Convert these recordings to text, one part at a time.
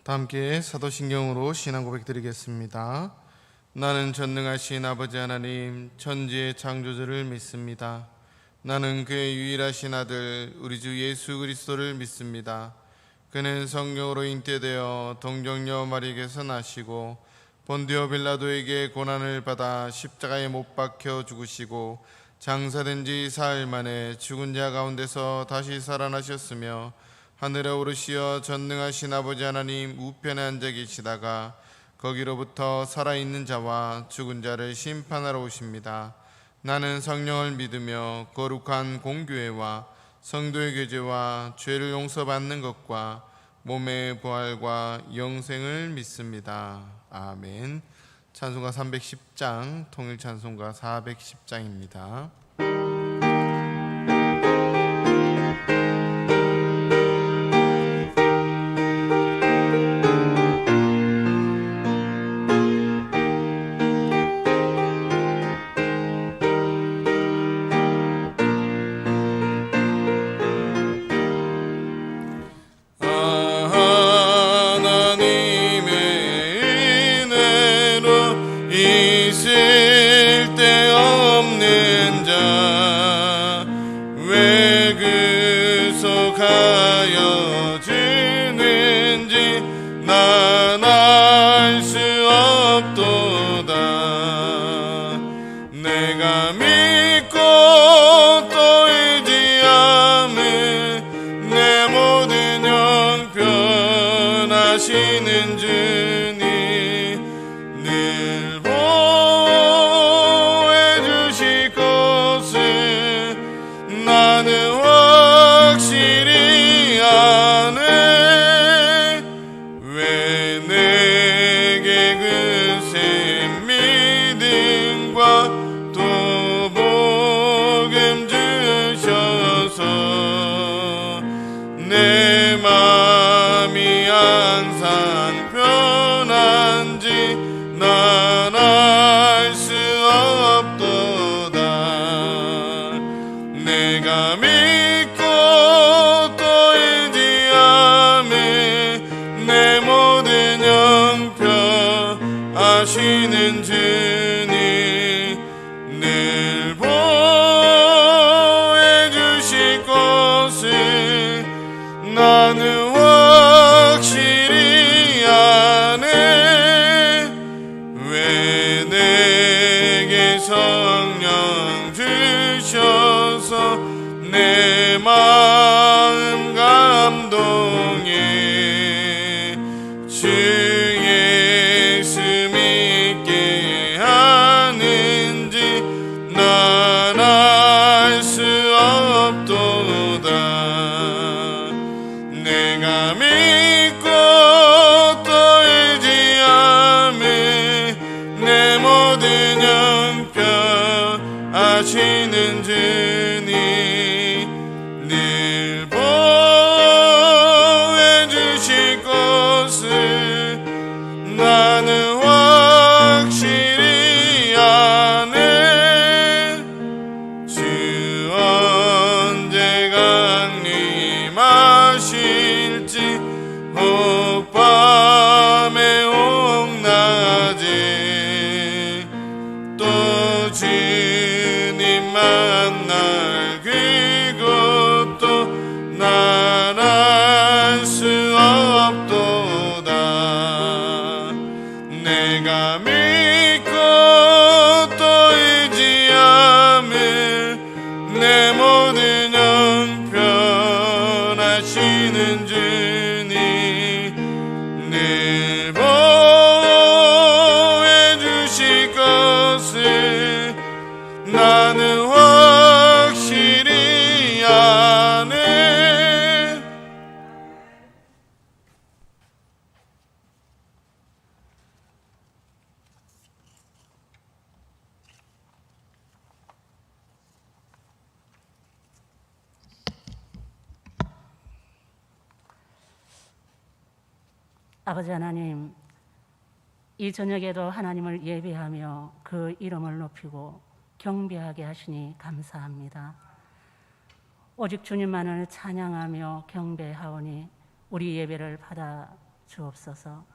다 함께 사도신경으로 신앙 고백 드리겠습니다. 나는 전능하신 아버지 하나님 천지의 창조주를 믿습니다. 나는 그의 유일하신 아들 우리 주 예수 그리스도를 믿습니다. 그는 성령으로 잉태되어 동정녀 마리에게서 나시고 본디오 빌라도에게 고난을 받아 십자가에 못 박혀 죽으시고 장사된 지 사흘 만에 죽은 자 가운데서 다시 살아나셨으며 하늘에 오르시어 전능하신 아버지 하나님 우편에 앉아 계시다가 거기로부터 살아있는 자와 죽은 자를 심판하러 오십니다. 나는 성령을 믿으며 거룩한 공교회와 성도의 교제와 죄를 용서받는 것과 몸의 부활과 영생을 믿습니다. 아멘. 찬송가 310장, 통일 찬송가 410장입니다. 하시는 주님 늘 보호해 주실 것을 나는 확실히 아네. 왜 내게 그새 믿음과 또 복음 주셔서 내 맘이 항상 편한지 난 알 수 없도다. 내가 믿고 또 의지함에 내 모든 형편 아시는 주님 늘 보호해 주실 것을 나는 확실히 아네. 왜 내게 성령 주셔서 내 마음 감동해 주 예수 믿게 하는지 난 알 수 없도다. 내가 믿고 또 의지함에 내 모든 형편 아시는 주님 늘 보호해 주실 것을 나는 확실히 아네. 주 언제 강림하실지 혹 밤에 혹 낮에 또 주님 만날 그것도 난 알 수 없도다. 내가 믿고 또 의지함에 내 모든 형편 하시는 주님 늘 보호해 주실 것을 나는 확실히 아네. 아버지 하나님, 이 저녁에도 하나님을 예배하며 그 이름을 높이고 경배하게 하시니 감사합니다. 오직 주님만을 찬양하며 경배하오니 우리 예배를 받아 주옵소서.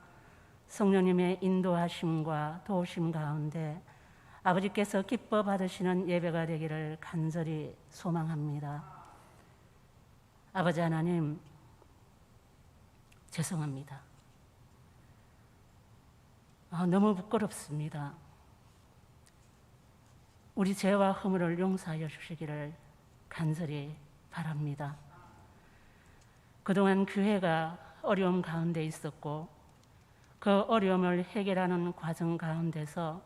성령님의 인도하심과 도우심 가운데 아버지께서 기뻐 받으시는 예배가 되기를 간절히 소망합니다. 아버지 하나님, 죄송합니다. 너무 부끄럽습니다. 우리 죄와 허물을 용서하여 주시기를 간절히 바랍니다. 그동안 교회가 어려움 가운데 있었고 그 어려움을 해결하는 과정 가운데서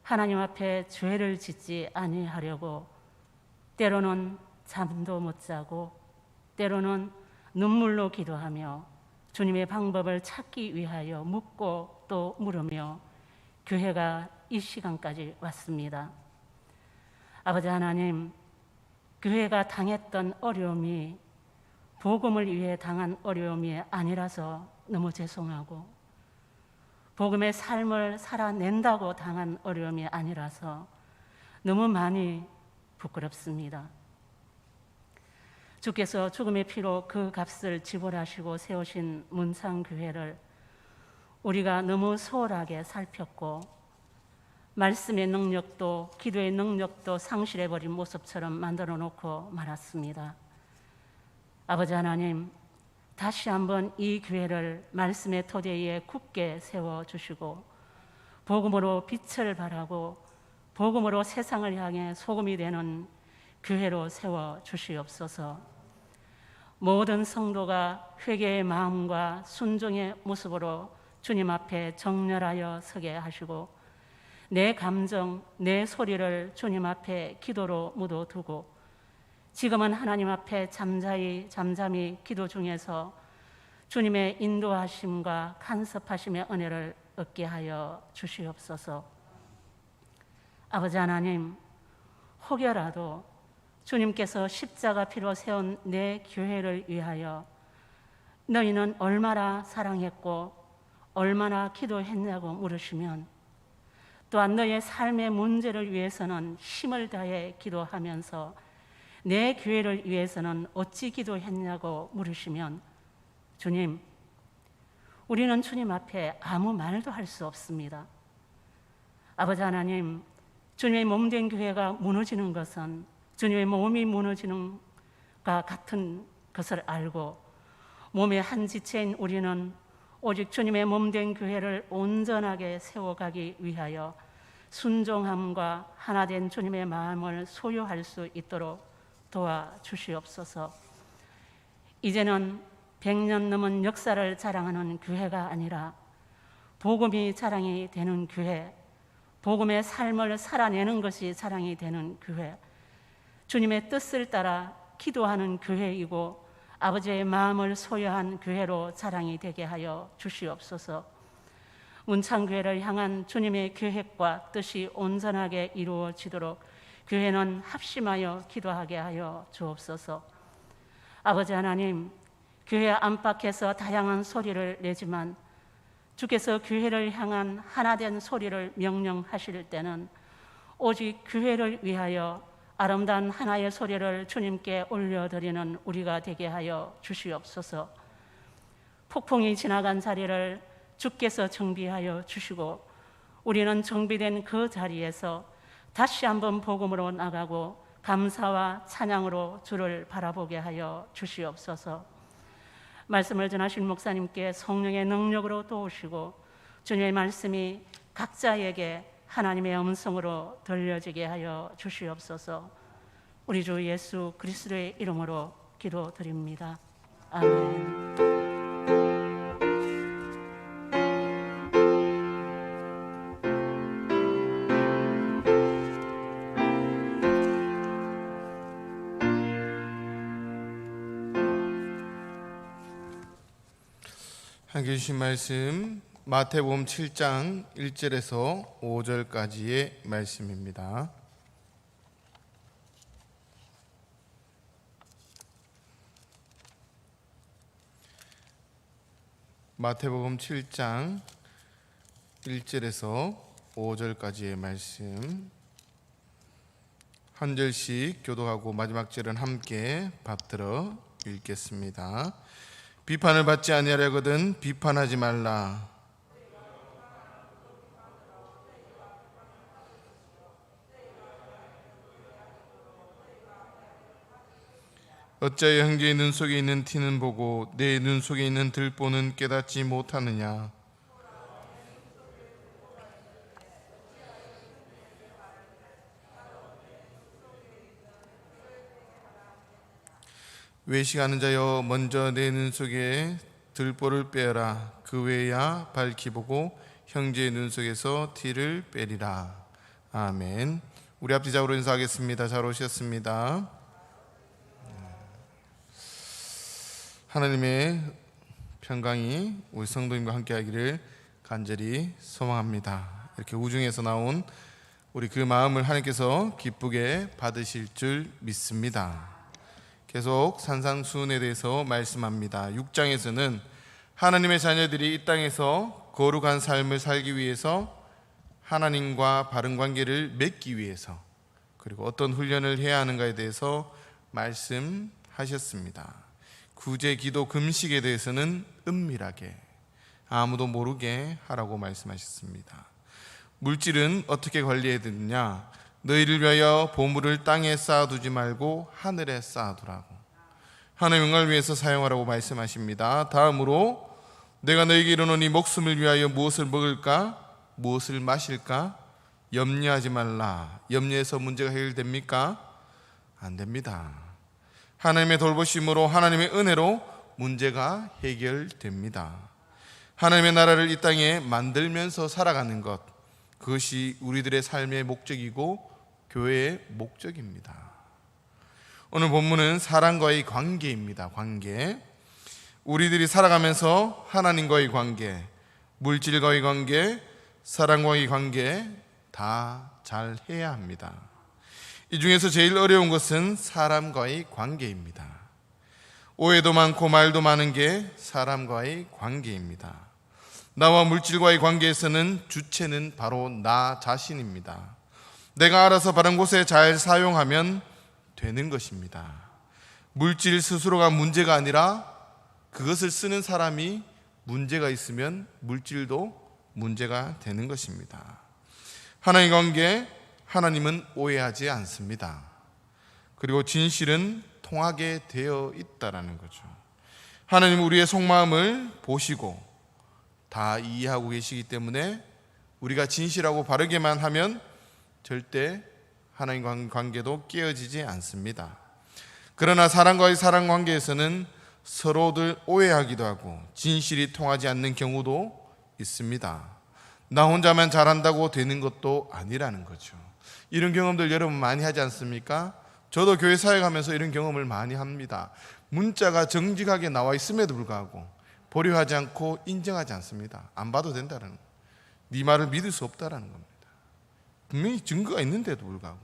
하나님 앞에 죄를 짓지 아니하려고 때로는 잠도 못 자고 때로는 눈물로 기도하며 주님의 방법을 찾기 위하여 묻고 또 물으며 교회가 이 시간까지 왔습니다. 아버지 하나님, 교회가 당했던 어려움이 복음을 위해 당한 어려움이 아니라서 너무 죄송하고 복음의 삶을 살아낸다고 당한 어려움이 아니라서 너무 많이 부끄럽습니다. 주께서 죽음의 피로 그 값을 지불하시고 세우신 문창교회를 우리가 너무 소홀하게 살폈고 말씀의 능력도 기도의 능력도 상실해버린 모습처럼 만들어 놓고 말았습니다. 아버지 하나님, 다시 한번 이 교회를 말씀의 토대 위에 굳게 세워주시고 복음으로 빛을 발하고 복음으로 세상을 향해 소금이 되는 교회로 세워주시옵소서. 모든 성도가 회개의 마음과 순종의 모습으로 주님 앞에 정렬하여 서게 하시고 내 감정, 내 소리를 주님 앞에 기도로 묻어두고 지금은 하나님 앞에 잠잠히 기도 중에서 주님의 인도하심과 간섭하심의 은혜를 얻게 하여 주시옵소서. 아버지 하나님, 혹여라도 주님께서 십자가 피로 세운 내 교회를 위하여 너희는 얼마나 사랑했고 얼마나 기도했냐고 물으시면 또한 너의 삶의 문제를 위해서는 힘을 다해 기도하면서 내 교회를 위해서는 어찌 기도했냐고 물으시면 주님, 우리는 주님 앞에 아무 말도 할 수 없습니다. 아버지 하나님, 주님의 몸된 교회가 무너지는 것은 주님의 몸이 무너지는 것과 같은 것을 알고 몸의 한 지체인 우리는 오직 주님의 몸된 교회를 온전하게 세워가기 위하여 순종함과 하나된 주님의 마음을 소유할 수 있도록 도와주시옵소서. 이제는 100년 넘은 역사를 자랑하는 교회가 아니라 복음이 자랑이 되는 교회, 복음의 삶을 살아내는 것이 자랑이 되는 교회, 주님의 뜻을 따라 기도하는 교회이고 아버지의 마음을 소유한 교회로 자랑이 되게 하여 주시옵소서. 문창교회를 향한 주님의 계획과 뜻이 온전하게 이루어지도록 교회는 합심하여 기도하게 하여 주옵소서. 아버지 하나님, 교회 안팎에서 다양한 소리를 내지만 주께서 교회를 향한 하나된 소리를 명령하실 때는 오직 교회를 위하여 아름다운 하나의 소리를 주님께 올려드리는 우리가 되게 하여 주시옵소서. 폭풍이 지나간 자리를 주께서 정비하여 주시고 우리는 정비된 그 자리에서 다시 한번 복음으로 나가고 감사와 찬양으로 주를 바라보게 하여 주시옵소서. 말씀을 전하신 목사님께 성령의 능력으로 도우시고 주님의 말씀이 각자에게 하나님의 음성으로 들려지게 하여 주시옵소서. 우리 주 예수 그리스도의 이름으로 기도드립니다. 아멘. 함께 주신 말씀 마태복음 7장 1절에서 5절까지의 말씀입니다. 마태복음 7장 1절에서 5절까지의 말씀 한 절씩 교독하고 마지막 절은 함께 받들어 읽겠습니다. 비판을 받지 아니하려거든 비판하지 말라. 어찌하여 형제의 눈 속에 있는 티는 보고 내 눈 속에 있는 들보는 깨닫지 못하느냐. 외식하는 자여, 먼저 내 눈 속에 들보를 빼어라. 그 외야 밝히 보고 형제의 눈 속에서 티를 빼리라. 아멘. 우리 앞뒤 좌우로 인사하겠습니다. 잘 오셨습니다. 하나님의 평강이 우리 성도님과 함께하기를 간절히 소망합니다. 이렇게 우중에서 나온 우리 그 마음을 하나님께서 기쁘게 받으실 줄 믿습니다. 계속 산상수훈에 대해서 말씀합니다. 6장에서는 하나님의 자녀들이 이 땅에서 거룩한 삶을 살기 위해서 하나님과 바른 관계를 맺기 위해서 그리고 어떤 훈련을 해야 하는가에 대해서 말씀하셨습니다. 구제, 기도, 금식에 대해서는 은밀하게 아무도 모르게 하라고 말씀하셨습니다. 물질은 어떻게 관리해야 되느냐? 너희를 위하여 보물을 땅에 쌓아두지 말고 하늘에 쌓아두라고, 하나님의 영광을 위해서 사용하라고 말씀하십니다. 다음으로 내가 너희에게 이르노니 목숨을 위하여 무엇을 먹을까? 무엇을 마실까? 염려하지 말라. 염려해서 문제가 해결됩니까? 안 됩니다. 하나님의 돌보심으로, 하나님의 은혜로 문제가 해결됩니다. 하나님의 나라를 이 땅에 만들면서 살아가는 것, 그것이 우리들의 삶의 목적이고 교회의 목적입니다. 오늘 본문은 사람과의 관계입니다. 관계. 우리들이 살아가면서 하나님과의 관계, 물질과의 관계, 사람과의 관계 다 잘 해야 합니다. 이 중에서 제일 어려운 것은 사람과의 관계입니다. 오해도 많고 말도 많은 게 사람과의 관계입니다. 나와 물질과의 관계에서는 주체는 바로 나 자신입니다. 내가 알아서 바른 곳에 잘 사용하면 되는 것입니다. 물질 스스로가 문제가 아니라 그것을 쓰는 사람이 문제가 있으면 물질도 문제가 되는 것입니다. 하나님의 관계, 하나님은 오해하지 않습니다. 그리고 진실은 통하게 되어 있다라는 거죠. 하나님은 우리의 속마음을 보시고 다 이해하고 계시기 때문에 우리가 진실하고 바르게만 하면 절대 하나님과의 관계도 깨어지지 않습니다. 그러나 사람과의 사람 관계에서는 서로들 오해하기도 하고 진실이 통하지 않는 경우도 있습니다. 나 혼자만 잘한다고 되는 것도 아니라는 거죠. 이런 경험들 여러분 많이 하지 않습니까? 저도 교회 사역하면서 이런 경험을 많이 합니다. 문자가 정직하게 나와 있음에도 불구하고 보류하지 않고 인정하지 않습니다. 안 봐도 된다는 거예요. 네 말을 믿을 수 없다라는 겁니다. 분명히 증거가 있는데도 불구하고.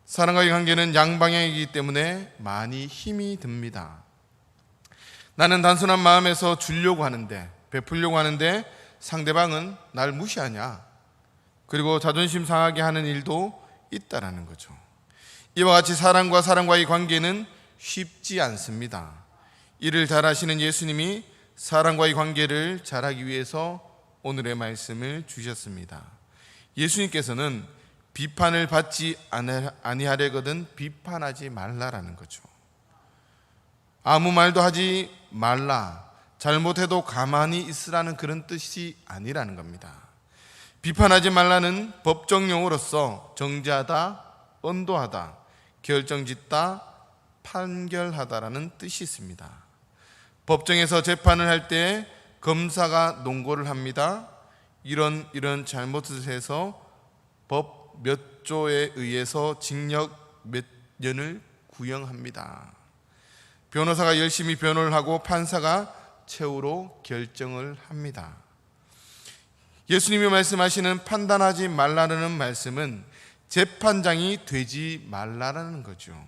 사람과의 관계는 양방향이기 때문에 많이 힘이 듭니다. 나는 단순한 마음에서 주려고 하는데, 베풀려고 하는데 상대방은 날 무시하냐, 그리고 자존심 상하게 하는 일도 있다라는 거죠. 이와 같이 사람과 사람과의 관계는 쉽지 않습니다. 이를 잘 아시는 예수님이 사람과의 관계를 잘하기 위해서 오늘의 말씀을 주셨습니다. 예수님께서는 비판을 받지 아니하려거든 비판하지 말라라는 거죠. 아무 말도 하지 말라, 잘못해도 가만히 있으라는 그런 뜻이 아니라는 겁니다. 비판하지 말라는 법정 용어로서 정죄하다, 언도하다, 결정짓다, 판결하다라는 뜻이 있습니다. 법정에서 재판을 할 때 검사가 논고를 합니다. 이런 잘못을 해서 법 몇 조에 의해서 징역 몇 년을 구형합니다. 변호사가 열심히 변호를 하고 판사가 최후로 결정을 합니다. 예수님이 말씀하시는 판단하지 말라는 말씀은 재판장이 되지 말라는 거죠.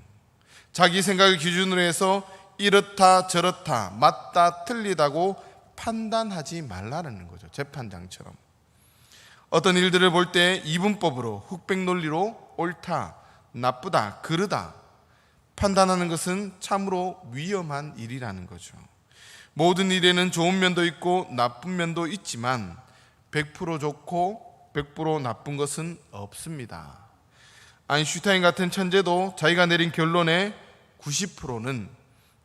자기 생각을 기준으로 해서 이렇다 저렇다, 맞다 틀리다고 판단하지 말라는 거죠. 재판장처럼. 어떤 일들을 볼 때 이분법으로, 흑백 논리로 옳다, 나쁘다, 그르다 판단하는 것은 참으로 위험한 일이라는 거죠. 모든 일에는 좋은 면도 있고 나쁜 면도 있지만 100% 좋고 100% 나쁜 것은 없습니다. 아인슈타인 같은 천재도 자기가 내린 결론의 90%는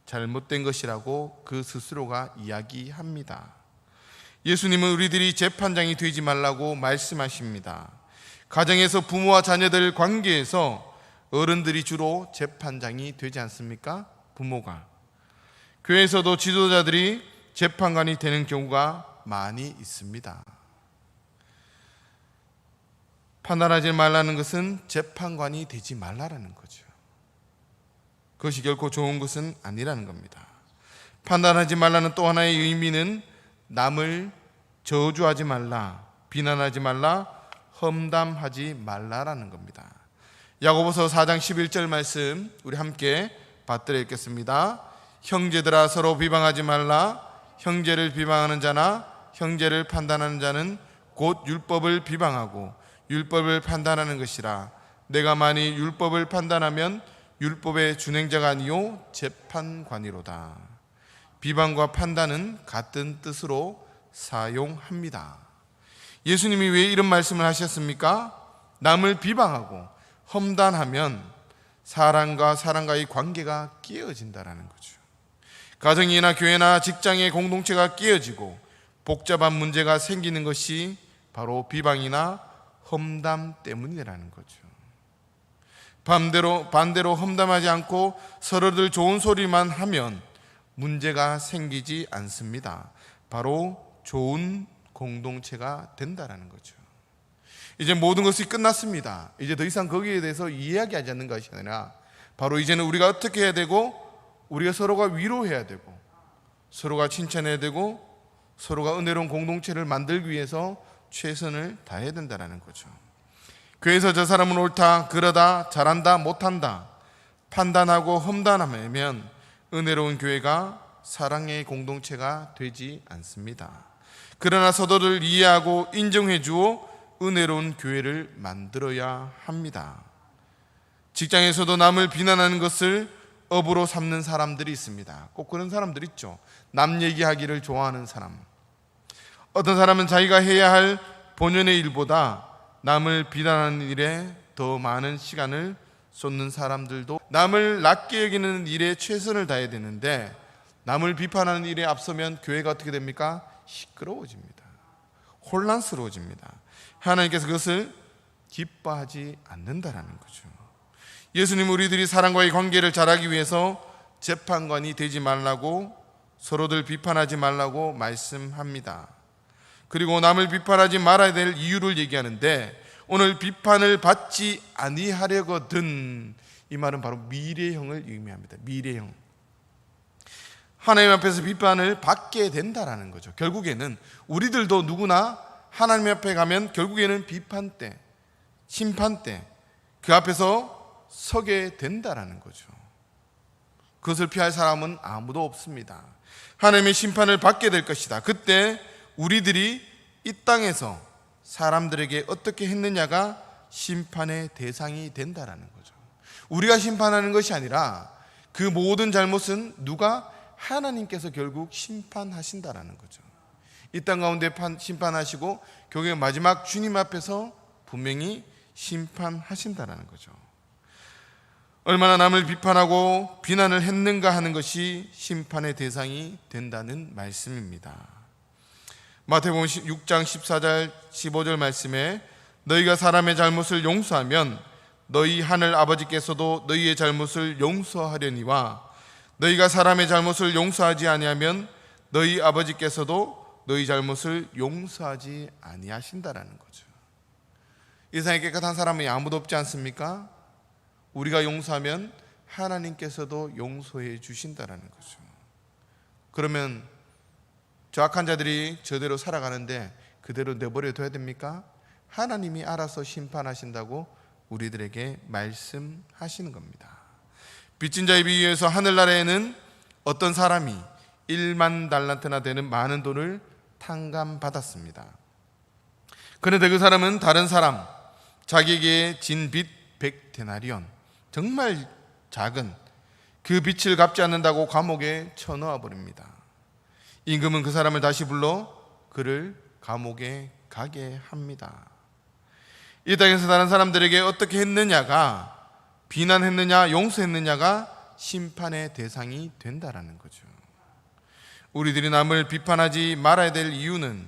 잘못된 것이라고 그 스스로가 이야기합니다. 예수님은 우리들이 재판장이 되지 말라고 말씀하십니다. 가정에서 부모와 자녀들 관계에서 어른들이 주로 재판장이 되지 않습니까? 부모가. 교회에서도 지도자들이 재판관이 되는 경우가 많이 있습니다. 판단하지 말라는 것은 재판관이 되지 말라라는 거죠. 그것이 결코 좋은 것은 아니라는 겁니다. 판단하지 말라는 또 하나의 의미는 남을 저주하지 말라, 비난하지 말라, 험담하지 말라라는 겁니다. 야고보서 4장 11절 말씀 우리 함께 받들어 읽겠습니다. 형제들아 서로 비방하지 말라. 형제를 비방하는 자나 형제를 판단하는 자는 곧 율법을 비방하고 율법을 판단하는 것이라. 내가 만일 율법을 판단하면 율법의 준행자가 아니요 재판관이로다. 비방과 판단은 같은 뜻으로 사용합니다. 예수님이 왜 이런 말씀을 하셨습니까? 남을 비방하고 험담하면 사람과 사람과의 관계가 깨어진다는 거죠. 가정이나 교회나 직장의 공동체가 깨어지고 복잡한 문제가 생기는 것이 바로 비방이나 험담 때문이라는 거죠. 반대로 험담하지 않고 서로들 좋은 소리만 하면 문제가 생기지 않습니다. 바로 좋은 공동체가 된다는 거죠. 이제 모든 것이 끝났습니다. 이제 더 이상 거기에 대해서 이야기하지 않는 것이 아니라 바로 이제는 우리가 어떻게 해야 되고 우리가 서로가 위로해야 되고 서로가 칭찬해야 되고 서로가 은혜로운 공동체를 만들기 위해서 최선을 다해야 된다는 거죠. 교회에서 저 사람은 옳다, 그러다, 잘한다, 못한다 판단하고 험담하면 은혜로운 교회가 사랑의 공동체가 되지 않습니다. 그러나 서로를 이해하고 인정해 주어 은혜로운 교회를 만들어야 합니다. 직장에서도 남을 비난하는 것을 업으로 삼는 사람들이 있습니다. 꼭 그런 사람들 있죠. 남 얘기하기를 좋아하는 사람. 어떤 사람은 자기가 해야 할 본연의 일보다 남을 비난하는 일에 더 많은 시간을 쏟는 사람들도 남을 낮게 여기는 일에 최선을 다해야 되는데 남을 비판하는 일에 앞서면 교회가 어떻게 됩니까? 시끄러워집니다. 혼란스러워집니다. 하나님께서 그것을 기뻐하지 않는다라는 거죠. 예수님은 우리들이 사람과의 관계를 잘하기 위해서 재판관이 되지 말라고 서로들 비판하지 말라고 말씀합니다. 그리고 남을 비판하지 말아야 될 이유를 얘기하는데 오늘 비판을 받지 아니하려거든 이 말은 바로 미래형을 의미합니다. 미래형. 하나님 앞에서 비판을 받게 된다라는 거죠. 결국에는 우리들도 누구나 하나님 앞에 가면 결국에는 비판 때, 심판 때 그 앞에서 서게 된다라는 거죠. 그것을 피할 사람은 아무도 없습니다. 하나님의 심판을 받게 될 것이다. 그때 우리들이 이 땅에서 사람들에게 어떻게 했느냐가 심판의 대상이 된다라는 거죠. 우리가 심판하는 것이 아니라 그 모든 잘못은 누가 하나님께서 결국 심판하신다라는 거죠. 이 땅 가운데 심판하시고 결국에 마지막 주님 앞에서 분명히 심판하신다라는 거죠. 얼마나 남을 비판하고 비난을 했는가 하는 것이 심판의 대상이 된다는 말씀입니다. 마태복음 6장 14절 15절 말씀에 너희가 사람의 잘못을 용서하면 너희 하늘 아버지께서도 너희의 잘못을 용서하려니와 너희가 사람의 잘못을 용서하지 아니하면 너희 아버지께서도 너희 잘못을 용서하지 아니하신다라는 거죠. 이 세상에 깨끗한 사람이 아무도 없지 않습니까? 우리가 용서하면 하나님께서도 용서해 주신다라는 거죠. 그러면 저 악한 자들이 저대로 살아가는데 그대로 내버려 둬야 됩니까? 하나님이 알아서 심판하신다고 우리들에게 말씀하시는 겁니다. 빚진 자에 비유해서 하늘나라에는 어떤 사람이 1만 달란트나 되는 많은 돈을 탕감받았습니다. 그런데 그 사람은 다른 사람, 자기에게 진 빚 100데나리온, 정말 작은 그 빚을 갚지 않는다고 감옥에 쳐넣어 버립니다. 임금은 그 사람을 다시 불러 그를 감옥에 가게 합니다. 이 땅에서 다른 사람들에게 어떻게 했느냐가, 비난했느냐 용서했느냐가 심판의 대상이 된다라는 거죠. 우리들이 남을 비판하지 말아야 될 이유는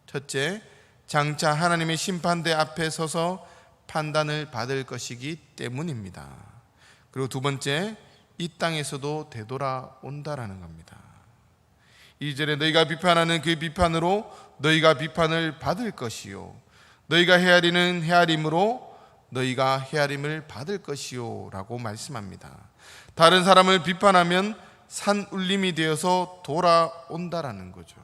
첫째, 장차 하나님의 심판대 앞에 서서 판단을 받을 것이기 때문입니다. 그리고 두 번째, 이 땅에서도 되돌아온다라는 겁니다. 2절에 너희가 비판하는 그 비판으로 너희가 비판을 받을 것이요, 너희가 헤아리는 헤아림으로 너희가 헤아림을 받을 것이요 라고 말씀합니다. 다른 사람을 비판하면 산울림이 되어서 돌아온다라는 거죠.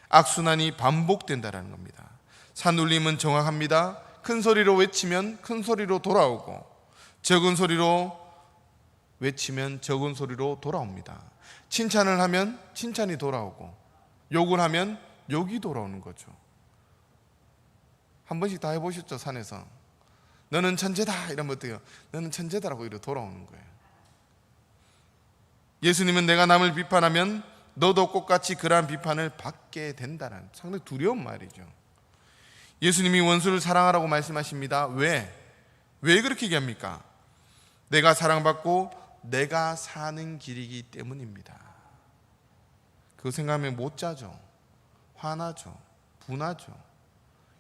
악순환이 반복된다라는 겁니다. 산울림은 정확합니다. 큰 소리로 외치면 큰 소리로 돌아오고, 적은 소리로 외치면 적은 소리로 돌아옵니다. 칭찬을 하면 칭찬이 돌아오고, 욕을 하면 욕이 돌아오는 거죠. 한 번씩 다 해보셨죠? 산에서 너는 천재다 이러면 어때요? 너는 천재다라고 이렇게 돌아오는 거예요. 예수님은 내가 남을 비판하면 너도 똑같이 그러한 비판을 받게 된다는 상당히 두려운 말이죠. 예수님이 원수를 사랑하라고 말씀하십니다. 왜 그렇게 얘기합니까? 내가 사랑받고 내가 사는 길이기 때문입니다. 그거 생각하면 못 자죠. 화나죠. 분하죠.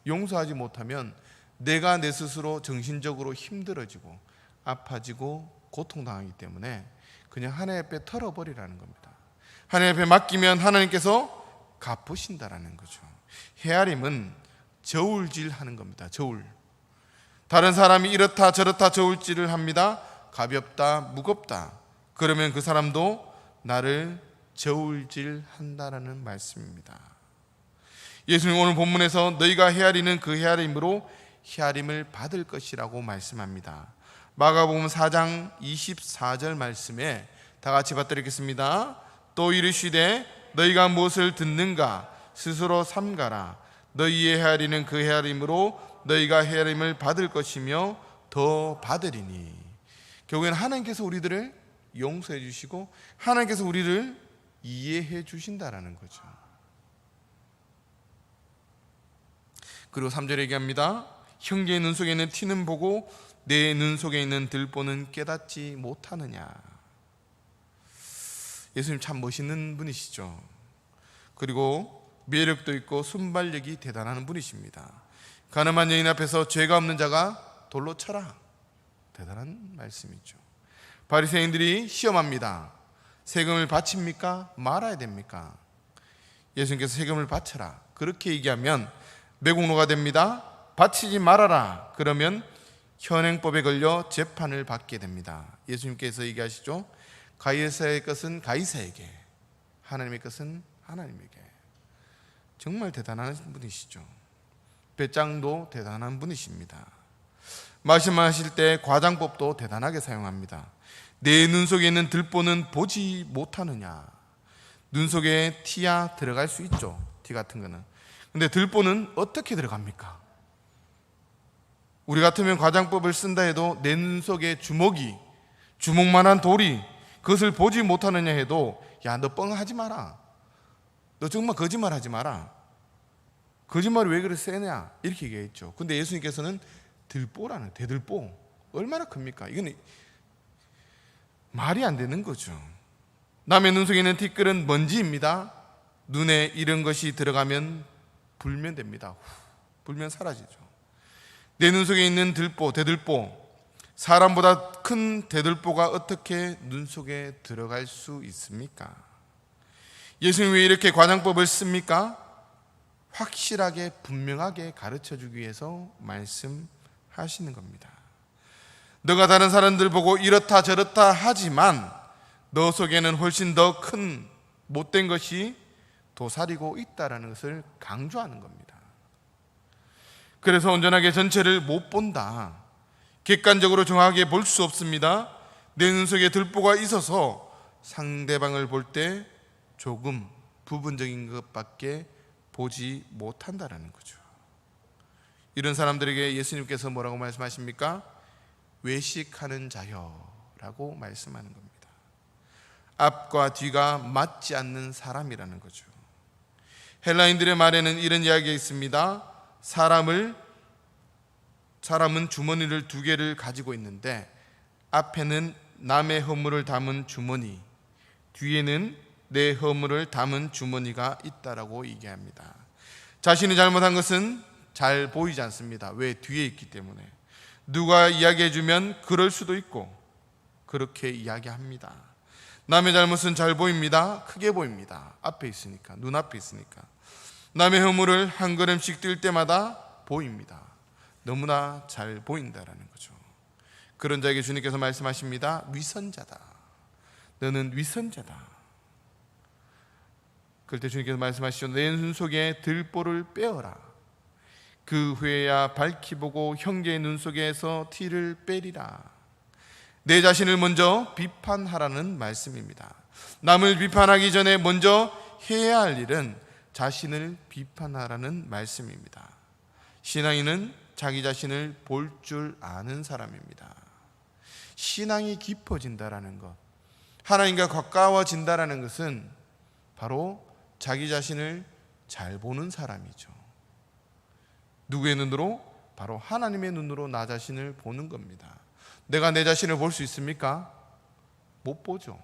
용서하지 못하면 내가 내 스스로 정신적으로 힘들어지고 아파지고 고통당하기 때문에 그냥 하나님 앞에 털어버리라는 겁니다. 하나님 앞에 맡기면 하나님께서 갚으신다라는 거죠. 헤아림은 저울질하는 겁니다. 저울. 다른 사람이 이렇다 저렇다 저울질을 합니다. 가볍다 무겁다. 그러면 그 사람도 나를 저울질한다라는 말씀입니다. 예수님 오늘 본문에서 너희가 헤아리는 그 헤아림으로 헤아림을 받을 것이라고 말씀합니다. 마가복음 4장 24절 말씀에 다 같이 받들겠습니다. 또 이르시되 너희가 무엇을 듣는가 스스로 삼가라. 너희의 헤아리는 그 헤아림으로 너희가 헤아림을 받을 것이며 더 받으리니. 결국에는 하나님께서 우리들을 용서해 주시고 하나님께서 우리를 이해해 주신다라는 거죠. 그리고 3절에 얘기합니다. 형제의 눈 속에 있는 티는 보고 내 눈 속에 있는 들보는 깨닫지 못하느냐. 예수님 참 멋있는 분이시죠. 그리고 매력도 있고 순발력이 대단한 분이십니다. 가늠한 여인 앞에서 죄가 없는 자가 돌로 쳐라. 대단한 말씀이죠. 바리새인들이 시험합니다. 세금을 바칩니까? 말아야 됩니까? 예수님께서 세금을 바쳐라. 그렇게 얘기하면 매국노가 됩니다. 바치지 말아라. 그러면 현행법에 걸려 재판을 받게 됩니다. 예수님께서 얘기하시죠. 가이사의 것은 가이사에게, 하나님의 것은 하나님에게. 정말 대단한 분이시죠. 배짱도 대단한 분이십니다. 말씀하실 때 과장법도 대단하게 사용합니다. 내 눈 속에 있는 들보는 보지 못하느냐. 눈 속에 티야 들어갈 수 있죠. 티 같은 거는. 근데 들보는 어떻게 들어갑니까? 우리 같으면 과장법을 쓴다 해도 내 눈 속에 주먹만한 돌이 그것을 보지 못하느냐 해도 야, 너 뻥하지 마라. 너 정말 거짓말하지 마라. 거짓말이 왜 그렇게 세냐 이렇게 얘기했죠. 근데 예수님께서는 들보라는, 대들보 얼마나 큽니까? 이건 말이 안 되는 거죠. 남의 눈 속에 있는 티끌은 먼지입니다. 눈에 이런 것이 들어가면 불면 됩니다. 불면 사라지죠. 내 눈 속에 있는 들보, 대들보, 사람보다 큰 대들보가 어떻게 눈 속에 들어갈 수 있습니까? 예수님이 왜 이렇게 과장법을 씁니까? 확실하게 분명하게 가르쳐주기 위해서 말씀하시는 겁니다. 너가 다른 사람들 보고 이렇다 저렇다 하지만 너 속에는 훨씬 더 큰 못된 것이 도사리고 있다는 것을 강조하는 겁니다. 그래서 온전하게 전체를 못 본다. 객관적으로 정확하게 볼 수 없습니다. 내 눈 속에 들보가 있어서 상대방을 볼 때 조금 부분적인 것밖에 보지 못한다는 거죠. 이런 사람들에게 예수님께서 뭐라고 말씀하십니까? 외식하는 자여라고 말씀하는 겁니다. 앞과 뒤가 맞지 않는 사람이라는 거죠. 헬라인들의 말에는 이런 이야기가 있습니다. 사람은 주머니를 두 개를 가지고 있는데 앞에는 남의 허물을 담은 주머니, 뒤에는 내 허물을 담은 주머니가 있다라고 얘기합니다. 자신이 잘못한 것은 잘 보이지 않습니다. 왜? 뒤에 있기 때문에. 누가 이야기해주면 그럴 수도 있고 그렇게 이야기합니다. 남의 잘못은 잘 보입니다. 크게 보입니다. 앞에 있으니까, 눈앞에 있으니까. 남의 허물을 한 걸음씩 뛸 때마다 보입니다. 너무나 잘 보인다라는 거죠. 그런 자에게 주님께서 말씀하십니다. 위선자다. 너는 위선자다. 그럴 때 주님께서 말씀하시죠. 내 눈 속에 들보를 빼어라. 그 후에야 밝히 보고 형제의 눈 속에서 티를 빼리라. 내 자신을 먼저 비판하라는 말씀입니다. 남을 비판하기 전에 먼저 해야 할 일은 자신을 비판하라는 말씀입니다. 신앙인은 자기 자신을 볼 줄 아는 사람입니다. 신앙이 깊어진다라는 것, 하나님과 가까워진다라는 것은 바로 자기 자신을 잘 보는 사람이죠. 누구의 눈으로? 바로 하나님의 눈으로 나 자신을 보는 겁니다. 내가 내 자신을 볼 수 있습니까? 못 보죠.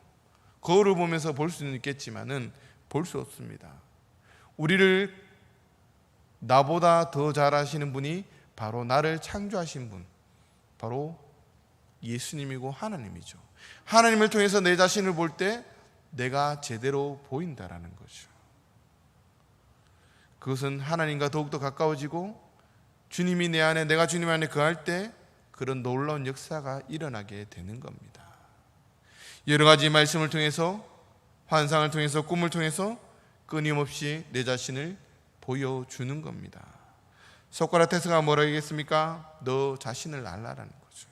거울을 보면서 볼 수는 있겠지만은 볼 수 없습니다. 우리를 나보다 더 잘 아시는 분이 바로 나를 창조하신 분, 바로 예수님이고 하나님이죠. 하나님을 통해서 내 자신을 볼 때 내가 제대로 보인다라는 거죠. 그것은 하나님과 더욱더 가까워지고 주님이 내 안에, 내가 주님 안에 거할 때 그런 놀라운 역사가 일어나게 되는 겁니다. 여러 가지 말씀을 통해서, 환상을 통해서, 꿈을 통해서 끊임없이 내 자신을 보여주는 겁니다. 소크라테스가 뭐라고 얘기했습니까? 너 자신을 알라라는 거죠.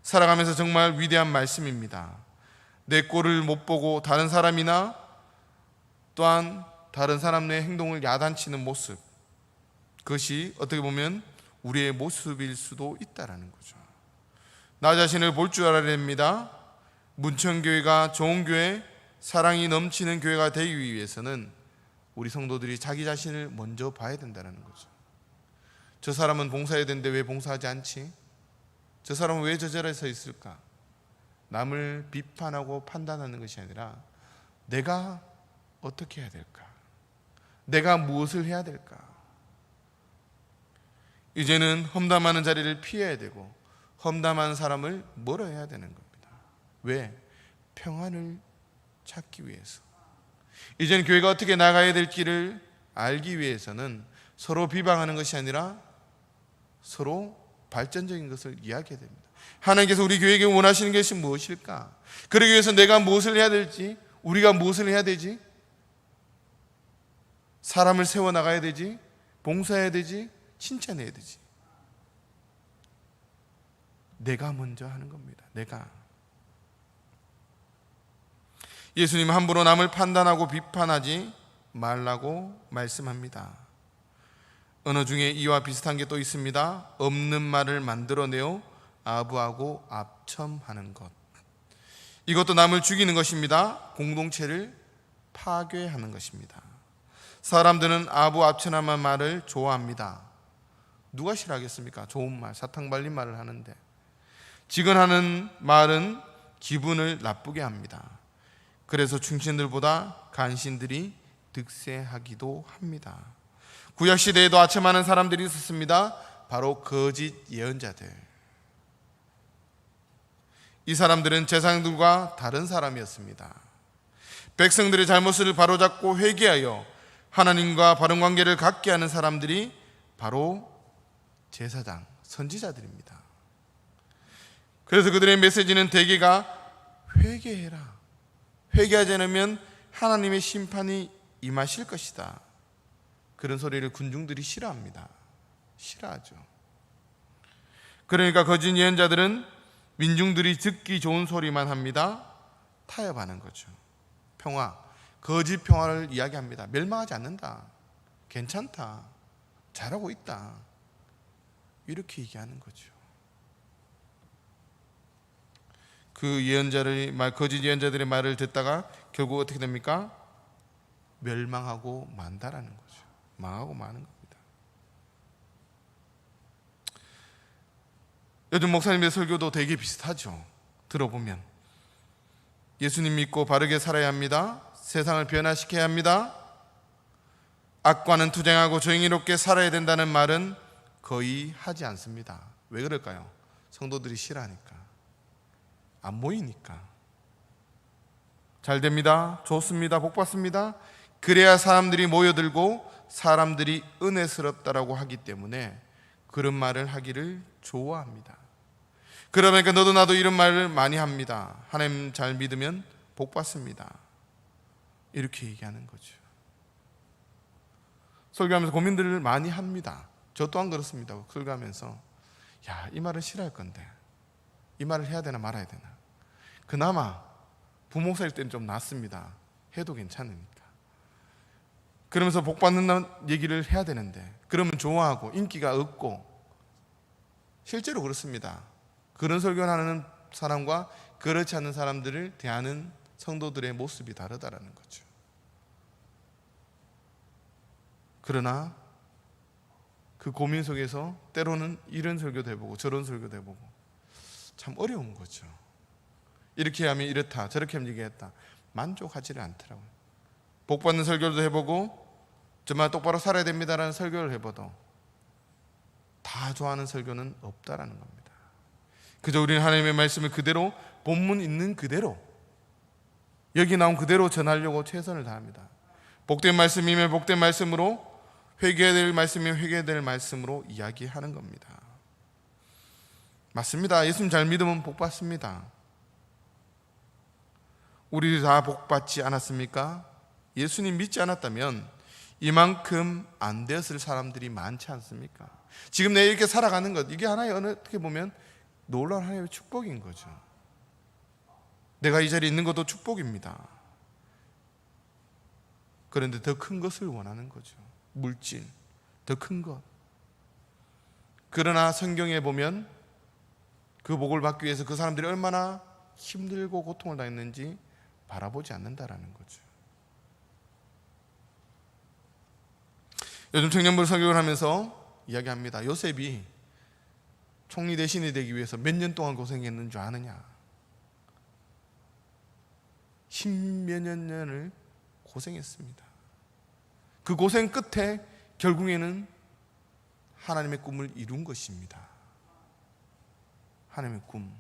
살아가면서 정말 위대한 말씀입니다. 내 꼴을 못 보고 다른 사람이나 또한 다른 사람의 행동을 야단치는 모습, 그것이 어떻게 보면 우리의 모습일 수도 있다라는 거죠. 나 자신을 볼 줄 알아야 됩니다. 문천교회가 좋은 교회, 사랑이 넘치는 교회가 되기 위해서는 우리 성도들이 자기 자신을 먼저 봐야 된다는 거죠. 저 사람은 봉사해야 되는데 왜 봉사하지 않지? 저 사람은 왜 저 자리에 서 있을까? 남을 비판하고 판단하는 것이 아니라 내가 어떻게 해야 될까? 내가 무엇을 해야 될까? 이제는 험담하는 자리를 피해야 되고 험담하는 사람을 멀어야 되는 겁니다. 왜? 평안을 찾기 위해서. 이제는 교회가 어떻게 나가야 될지를 알기 위해서는 서로 비방하는 것이 아니라 서로 발전적인 것을 이야기해야 됩니다. 하나님께서 우리 교회에게 원하시는 것이 무엇일까? 그러기 위해서 내가 무엇을 해야 될지, 우리가 무엇을 해야 되지? 사람을 세워나가야 되지? 봉사해야 되지? 칭찬해야 되지? 내가 먼저 하는 겁니다. 내가. 예수님은 함부로 남을 판단하고 비판하지 말라고 말씀합니다. 언어 중에 이와 비슷한 게 또 있습니다. 없는 말을 만들어내어 아부하고 압첨하는 것. 이것도 남을 죽이는 것입니다. 공동체를 파괴하는 것입니다. 사람들은 아부압천한 말을 좋아합니다. 누가 싫어하겠습니까? 좋은 말, 사탕 발린 말을 하는데. 직언하는 말은 기분을 나쁘게 합니다. 그래서 충신들보다 간신들이 득세하기도 합니다. 구약시대에도 아첨하는 사람들이 있었습니다. 바로 거짓 예언자들. 이 사람들은 제사장들과 다른 사람이었습니다. 백성들의 잘못을 바로잡고 회개하여 하나님과 바른 관계를 갖게 하는 사람들이 바로 제사장, 선지자들입니다. 그래서 그들의 메시지는 대개가 회개해라. 회개하지 않으면 하나님의 심판이 임하실 것이다. 그런 소리를 군중들이 싫어합니다. 싫어하죠. 그러니까 거짓 예언자들은 민중들이 듣기 좋은 소리만 합니다. 타협하는 거죠. 평화, 거짓 평화를 이야기합니다. 멸망하지 않는다. 괜찮다. 잘하고 있다. 이렇게 얘기하는 거죠. 그 예언자들의 말, 거짓 예언자들의 말을 듣다가 결국 어떻게 됩니까? 멸망하고 만다라는 거죠. 망하고 마는 겁니다. 요즘 목사님의 설교도 되게 비슷하죠. 들어보면 예수님 믿고 바르게 살아야 합니다. 세상을 변화시켜야 합니다. 악과는 투쟁하고 정의롭게 살아야 된다는 말은 거의 하지 않습니다. 왜 그럴까요? 성도들이 싫어하니까, 안 모이니까. 잘 됩니다, 좋습니다, 복 받습니다. 그래야 사람들이 모여들고 사람들이 은혜스럽다라고 하기 때문에 그런 말을 하기를 좋아합니다. 그러니까 너도 나도 이런 말을 많이 합니다. 하나님 잘 믿으면 복 받습니다, 이렇게 얘기하는 거죠. 설교하면서 고민들을 많이 합니다. 저 또한 그렇습니다. 설교하면서 이 말은 싫어할 건데 이 말을 해야 되나 말아야 되나. 그나마 부목사일 때는 좀 낫습니다. 해도 괜찮으니까. 그러면서 복 받는다는 얘기를 해야 되는데 그러면 좋아하고 인기가 없고, 실제로 그렇습니다. 그런 설교를 하는 사람과 그렇지 않는 사람들을 대하는 성도들의 모습이 다르다라는 거죠. 그러나 그 고민 속에서 때로는 이런 설교도 해보고 저런 설교도 해보고 참 어려운 거죠. 이렇게 하면 이렇다, 저렇게 하면 얘기했다, 만족하지를 않더라고요. 복 받는 설교도 해보고 정말 똑바로 살아야 됩니다라는 설교를 해봐도 다 좋아하는 설교는 없다라는 겁니다. 그저 우리는 하나님의 말씀을 그대로, 본문 있는 그대로, 여기 나온 그대로 전하려고 최선을 다합니다. 복된 말씀이면 복된 말씀으로, 회개해야 될 말씀이면 회개해야 될 말씀으로 이야기하는 겁니다. 맞습니다. 예수님 잘 믿으면 복 받습니다. 우리 다 복 받지 않았습니까? 예수님 믿지 않았다면 이만큼 안 되었을 사람들이 많지 않습니까? 지금 내가 이렇게 살아가는 것, 이게 하나의 어떻게 보면 놀라운 하나님의 축복인 거죠. 내가 이 자리에 있는 것도 축복입니다. 그런데 더 큰 것을 원하는 거죠. 물질, 더 큰 것. 그러나 성경에 보면 그 복을 받기 위해서 그 사람들이 얼마나 힘들고 고통을 당했는지 바라보지 않는다라는 거죠. 요즘 청년부 설교를 하면서 이야기합니다. 요셉이 총리 대신이 되기 위해서 몇 년 동안 고생했는 줄 아느냐? 10몇 년을 고생했습니다. 그 고생 끝에 결국에는 하나님의 꿈을 이룬 것입니다. 하나님의 꿈.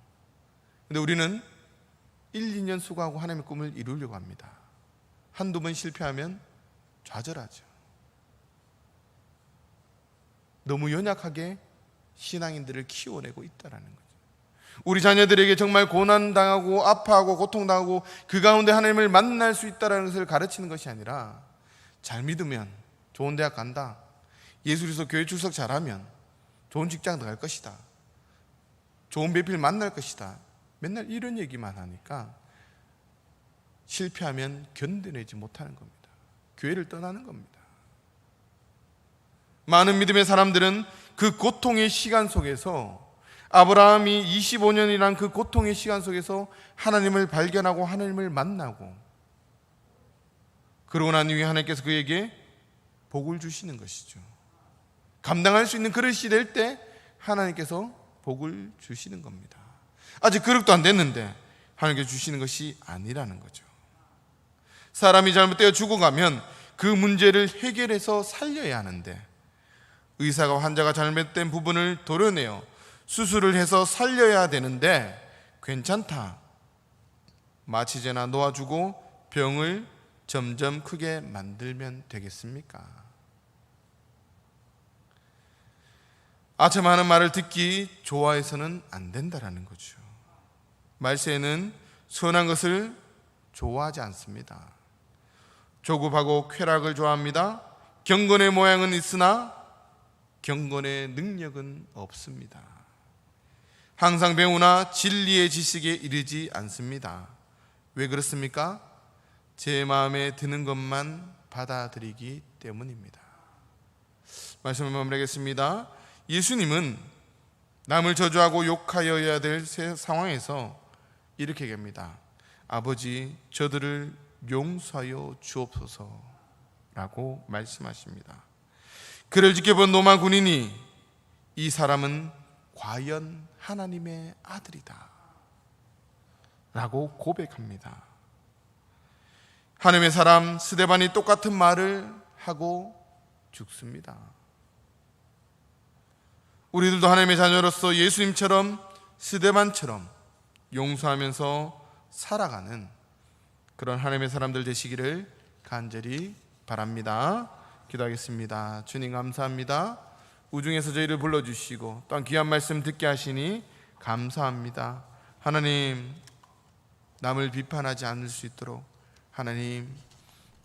근데 우리는 1, 2년 수고하고 하나님의 꿈을 이루려고 합니다. 한두 번 실패하면 좌절하죠. 너무 연약하게 신앙인들을 키워내고 있다는 거죠. 우리 자녀들에게 정말 고난당하고 아파하고 고통당하고 그 가운데 하나님을 만날 수 있다는 것을 가르치는 것이 아니라, 잘 믿으면 좋은 대학 간다, 예수 그리스도 교회 출석 잘하면 좋은 직장 갈 것이다, 좋은 배필 만날 것이다, 맨날 이런 얘기만 하니까 실패하면 견뎌내지 못하는 겁니다. 교회를 떠나는 겁니다. 많은 믿음의 사람들은 그 고통의 시간 속에서, 아브라함이 25년이란 그 고통의 시간 속에서 하나님을 발견하고 하나님을 만나고, 그러고 난 이후에 하나님께서 그에게 복을 주시는 것이죠. 감당할 수 있는 그릇이 될 때 하나님께서 복을 주시는 겁니다. 아직 그릇도 안 됐는데 하나님께서 주시는 것이 아니라는 거죠. 사람이 잘못되어 죽어가면 그 문제를 해결해서 살려야 하는데, 의사가 환자가 잘못된 부분을 도려내어 수술을 해서 살려야 되는데 괜찮다, 마취제나 놓아주고 병을 점점 크게 만들면 되겠습니까? 아첨하는 말을 듣기 좋아해서는 안 된다라는 거죠. 말세에는 선한 것을 좋아하지 않습니다. 조급하고 쾌락을 좋아합니다. 경건의 모양은 있으나 경건의 능력은 없습니다. 항상 배우나 진리의 지식에 이르지 않습니다. 왜 그렇습니까? 제 마음에 드는 것만 받아들이기 때문입니다. 말씀을 마무리하겠습니다. 예수님은 남을 저주하고 욕하여야 될 상황에서 이렇게 얘기합니다. 아버지, 저들을 용서하여 주옵소서. 라고 말씀하십니다. 그를 지켜본 로마 군인이 이 사람은 과연 하나님의 아들이다 라고 고백합니다. 하나님의 사람 스데반이 똑같은 말을 하고 죽습니다. 우리들도 하나님의 자녀로서 예수님처럼 스데반처럼 용서하면서 살아가는 그런 하나님의 사람들 되시기를 간절히 바랍니다. 기도하겠습니다. 주님 감사합니다. 우중에서 저희를 불러주시고 또한 귀한 말씀 듣게 하시니 감사합니다. 하나님, 남을 비판하지 않을 수 있도록 하나님,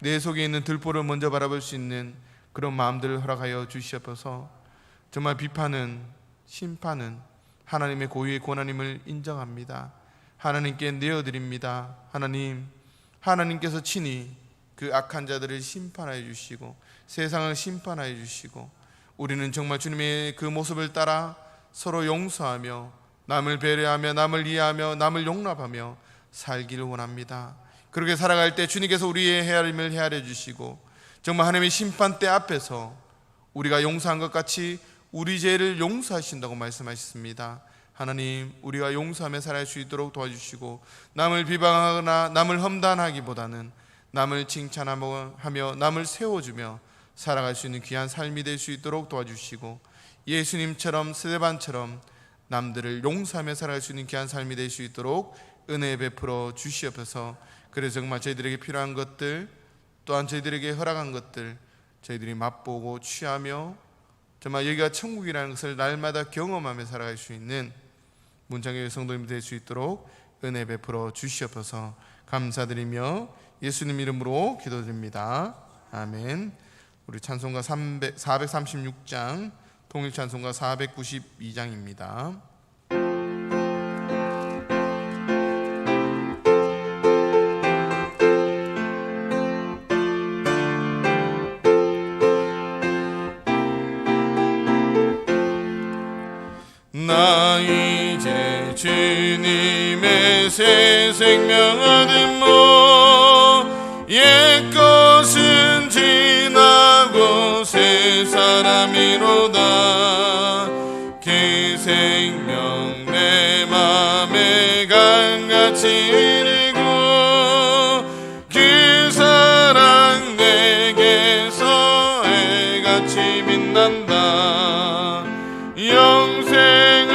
내 속에 있는 들보를 먼저 바라볼 수 있는 그런 마음들을 허락하여 주시옵소서. 정말 비판은, 심판은 하나님의 고유의 권한임을 인정합니다. 하나님께 내어드립니다. 하나님, 하나님께서 친히 그 악한 자들을 심판하여 주시고 세상을 심판하여 주시고 우리는 정말 주님의 그 모습을 따라 서로 용서하며 남을 배려하며 남을 이해하며 남을 용납하며 살기를 원합니다. 그렇게 살아갈 때 주님께서 우리의 헤아림을 헤아려 주시고 정말 하나님의 심판대 앞에서 우리가 용서한 것 같이 우리 죄를 용서하신다고 말씀하셨습니다. 하나님, 우리가 용서하며 살아갈 수 있도록 도와주시고 남을 비방하거나 남을 험담하기보다는 남을 칭찬하며 남을 세워주며 살아갈 수 있는 귀한 삶이 될 수 있도록 도와주시고 예수님처럼 스데반처럼 남들을 용서하며 살아갈 수 있는 귀한 삶이 될 수 있도록 은혜 베풀어 주시옵소서. 그래서 정말 저희들에게 필요한 것들 또한 저희들에게 허락한 것들 저희들이 맛보고 취하며 정말 여기가 천국이라는 것을 날마다 경험하며 살아갈 수 있는 문창교회 성도님 될 수 있도록 은혜 베풀어 주시옵소서. 감사드리며 예수님 이름으로 기도드립니다. 아멘. 우리 찬송가 436장 통일 찬송가 492장입니다. 나 이제 주님의 새 생명 얻음모 옛것은 지나고 새 사람이로다. 그 생명 내 맘에 강같이 흐르고 그 사랑 내게서 해같이 빛난다. 영생을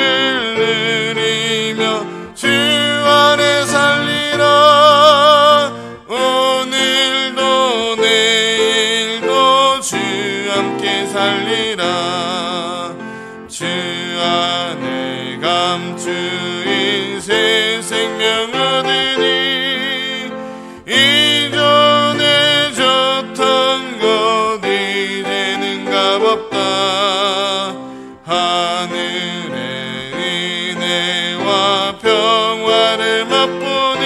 누리며 주 안에 살리라. 오늘도 내일도 주 함께 살리라. 주 안에 감추인 새 생명 얻으니 이전에 줬던 것 이제는 값없다. 하늘의 은혜와 평화를 맛보니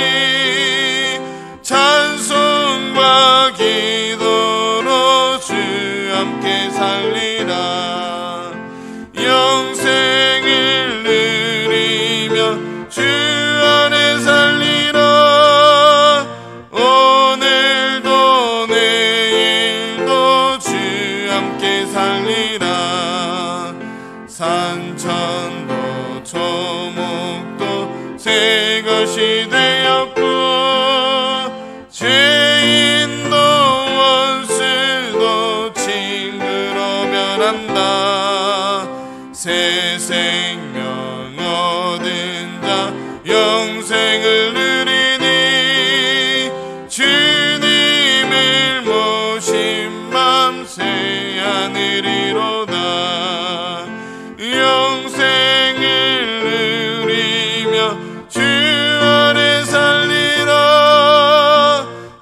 찬송과 기도로 주 함께 살리라. 영생을 누리며 주 안에 살리라. 오늘도 내일도 주 함께 살리라. 산천도 초목도 새 것이 되었고 죄인도 원수도 친구로 변한다. 새 생명 얻은 자 영생을 누리니 주님을 모신 맘 새 하늘이로다. 영생을 누리며 주 안에 살리라.